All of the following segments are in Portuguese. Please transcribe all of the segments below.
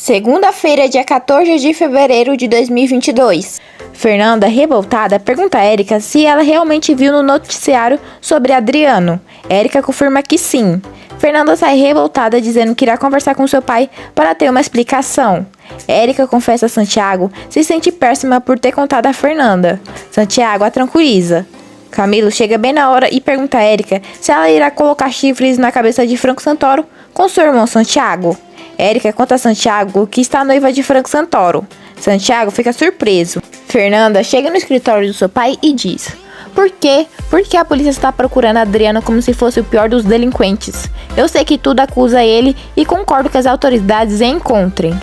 Segunda-feira, dia 14 de fevereiro de 2022. Fernanda, revoltada, pergunta a Érica se ela realmente viu no noticiário sobre Adriano. Érica confirma que sim. Fernanda sai revoltada dizendo que irá conversar com seu pai para ter uma explicação. Érica confessa a Santiago se sente péssima por ter contado a Fernanda. Santiago a tranquiliza. Camilo chega bem na hora e pergunta a Érica se ela irá colocar chifres na cabeça de Franco Santoro com seu irmão Santiago. Érica conta a Santiago que está noiva de Franco Santoro. Santiago fica surpreso. Fernanda chega no escritório do seu pai e diz: Por quê? Porque a polícia está procurando Adriano como se fosse o pior dos delinquentes. Eu sei que tudo acusa ele e concordo que as autoridades encontrem.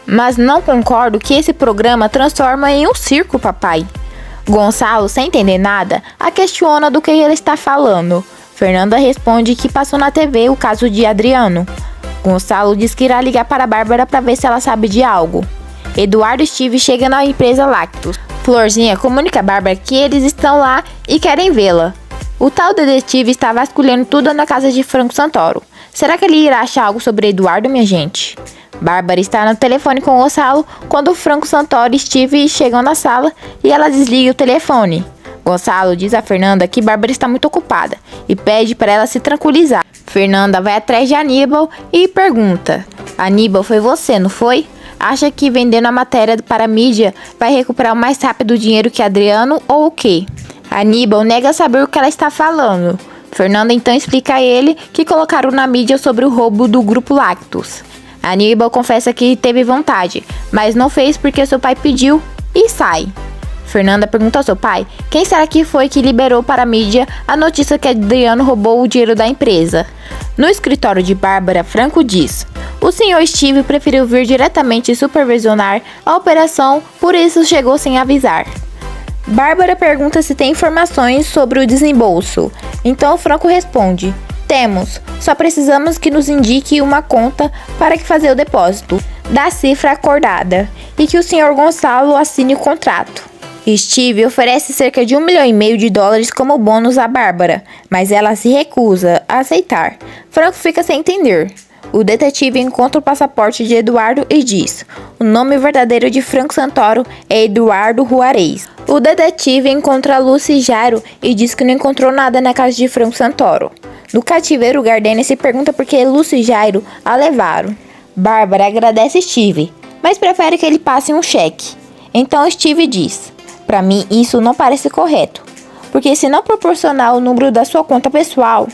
Mas não concordo que esse programa transforma em um circo, papai. Gonçalo, sem entender nada, a questiona do que ele está falando. Fernanda responde que passou na TV o caso de Adriano. Gonçalo diz que irá ligar para a Bárbara para ver se ela sabe de algo. Eduardo e Steve chegam na empresa Lactus. Florzinha comunica a Bárbara que eles estão lá e querem vê-la. O tal detetive está vasculhando tudo na casa de Franco Santoro. Será que ele irá achar algo sobre Eduardo, minha gente? Bárbara está no telefone com Gonçalo quando Franco Santoro e Steve chegam na sala e ela desliga o telefone. Gonçalo diz a Fernanda que Bárbara está muito ocupada e pede para ela se tranquilizar. Fernanda vai atrás de Aníbal e pergunta: Aníbal, foi você, não foi? Acha que vendendo a matéria para a mídia vai recuperar mais rápido o dinheiro que Adriano ou o quê? Aníbal nega saber o que ela está falando. Fernanda então explica a ele que colocaram na mídia sobre o roubo do grupo Lactus. Aníbal confessa que teve vontade, mas não fez porque seu pai pediu e sai. Fernanda pergunta ao seu pai quem será que foi que liberou para a mídia a notícia que Adriano roubou o dinheiro da empresa. No escritório de Bárbara, Franco diz: O senhor Steve preferiu vir diretamente supervisionar a operação, por isso chegou sem avisar. Bárbara pergunta se tem informações sobre o desembolso. Então Franco responde: Temos, só precisamos que nos indique uma conta para que fazer o depósito da cifra acordada e que o senhor Gonçalo assine o contrato. Steve oferece cerca de $1,5 milhão como bônus a Bárbara, mas ela se recusa a aceitar. Franco fica sem entender. O detetive encontra o passaporte de Eduardo e diz: O nome verdadeiro de Franco Santoro é Eduardo Juarez. O detetive encontra Lucy Jairo e diz que não encontrou nada na casa de Franco Santoro. No cativeiro, Gardenia se pergunta por que Lucy e Jairo a levaram. Bárbara agradece Steve, mas prefere que ele passe um cheque. Então Steve diz: Para mim isso não parece correto, porque se não proporcionar o número da sua conta pessoal,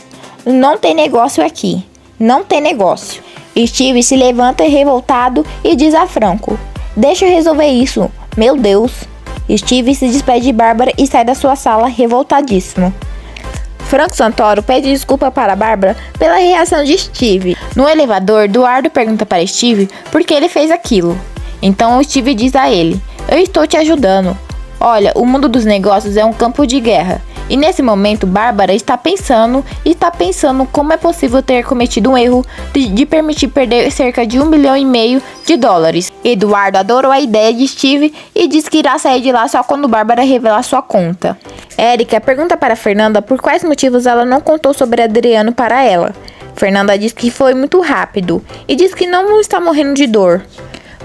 não tem negócio aqui. Não tem negócio. Steve se levanta revoltado e diz a Franco: Deixa eu resolver isso, meu Deus. Steve se despede de Bárbara e sai da sua sala revoltadíssimo. Franco Santoro pede desculpa para Bárbara pela reação de Steve. No elevador, Eduardo pergunta para Steve por que ele fez aquilo. Então Steve diz a ele: Eu estou te ajudando. Olha, o mundo dos negócios é um campo de guerra. E nesse momento, Bárbara está pensando como é possível ter cometido um erro de permitir perder cerca de $1,5 milhão. Eduardo adorou a ideia de Steve e diz que irá sair de lá só quando Bárbara revelar sua conta. Érica pergunta para Fernanda por quais motivos ela não contou sobre Adriano para ela. Fernanda diz que foi muito rápido e diz que não está morrendo de dor.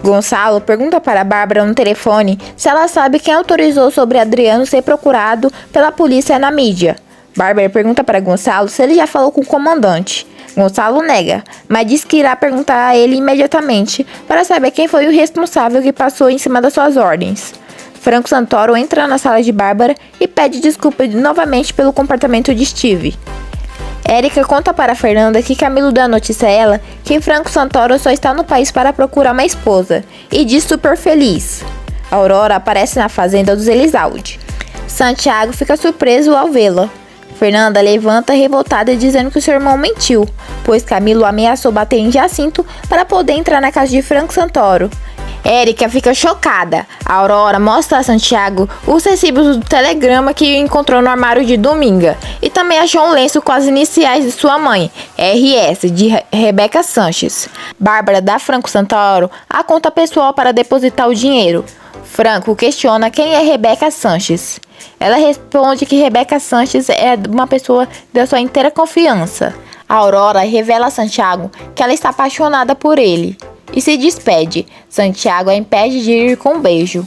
Gonçalo pergunta para Bárbara no telefone se ela sabe quem autorizou sobre Adriano ser procurado pela polícia na mídia. Bárbara pergunta para Gonçalo se ele já falou com o comandante. Gonçalo nega, mas diz que irá perguntar a ele imediatamente para saber quem foi o responsável que passou em cima das suas ordens. Franco Santoro entra na sala de Bárbara e pede desculpa novamente pelo comportamento de Steve. Érica conta para Fernanda que Camilo dá notícia a ela que Franco Santoro só está no país para procurar uma esposa e diz super feliz. Aurora aparece na fazenda dos Elizalde. Santiago fica surpreso ao vê-la. Fernanda levanta revoltada dizendo que o seu irmão mentiu, pois Camilo ameaçou bater em Jacinto para poder entrar na casa de Franco Santoro. Érica fica chocada. A Aurora mostra a Santiago os recibos do telegrama que encontrou no armário de Dominga e também achou um lenço com as iniciais de sua mãe, RS, de Rebeca Sanches. Bárbara dá a Franco Santoro a conta pessoal para depositar o dinheiro. Franco questiona quem é Rebeca Sanches. Ela responde que Rebeca Sanches é uma pessoa da sua inteira confiança. A Aurora revela a Santiago que ela está apaixonada por ele. e se despede. Santiago a impede de ir com um beijo.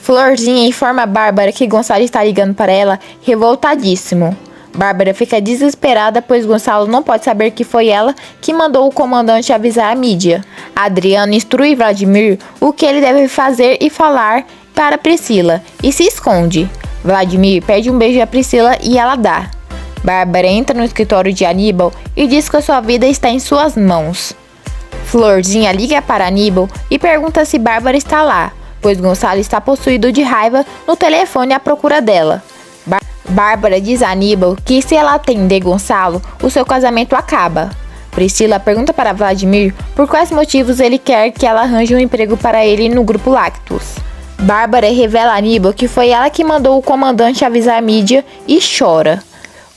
Florzinha informa a Bárbara que Gonçalo está ligando para ela, revoltadíssimo. Bárbara fica desesperada, pois Gonçalo não pode saber que foi ela que mandou o comandante avisar a mídia. Adriano instrui Vladimir o que ele deve fazer e falar para Priscila, e se esconde. Vladimir pede um beijo a Priscila e ela dá. Bárbara entra no escritório de Aníbal e diz que a sua vida está em suas mãos. Florzinha liga para Aníbal e pergunta se Bárbara está lá, pois Gonçalo está possuído de raiva no telefone à procura dela. Bárbara diz a Aníbal que se ela atender Gonçalo, o seu casamento acaba. Priscila pergunta para Vladimir por quais motivos ele quer que ela arranje um emprego para ele no Grupo Lactus. Bárbara revela a Aníbal que foi ela que mandou o comandante avisar a mídia e chora.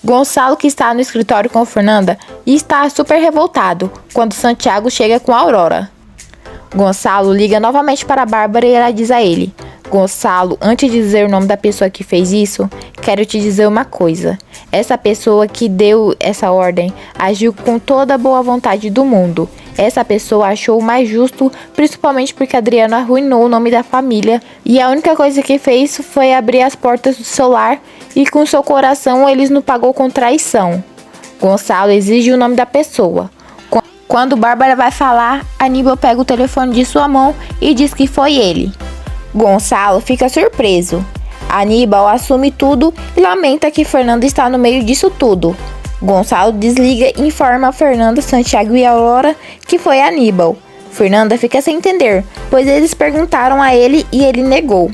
Gonçalo, que está no escritório com Fernanda, está super revoltado quando Santiago chega com Aurora. Gonçalo liga novamente para Bárbara e ela diz a ele: Gonçalo, antes de dizer o nome da pessoa que fez isso, quero te dizer uma coisa. Essa pessoa que deu essa ordem agiu com toda a boa vontade do mundo. Essa pessoa achou o mais justo, principalmente porque Adriano arruinou o nome da família e a única coisa que fez foi abrir as portas do seu lar e com seu coração eles nos pagou com traição. Gonçalo exige o nome da pessoa. Quando Bárbara vai falar, Aníbal pega o telefone de sua mão e diz que foi ele. Gonçalo fica surpreso. Aníbal assume tudo e lamenta que Fernanda está no meio disso tudo. Gonçalo desliga e informa a Fernanda, Santiago e Aurora que foi Aníbal. Fernanda fica sem entender, pois eles perguntaram a ele e ele negou.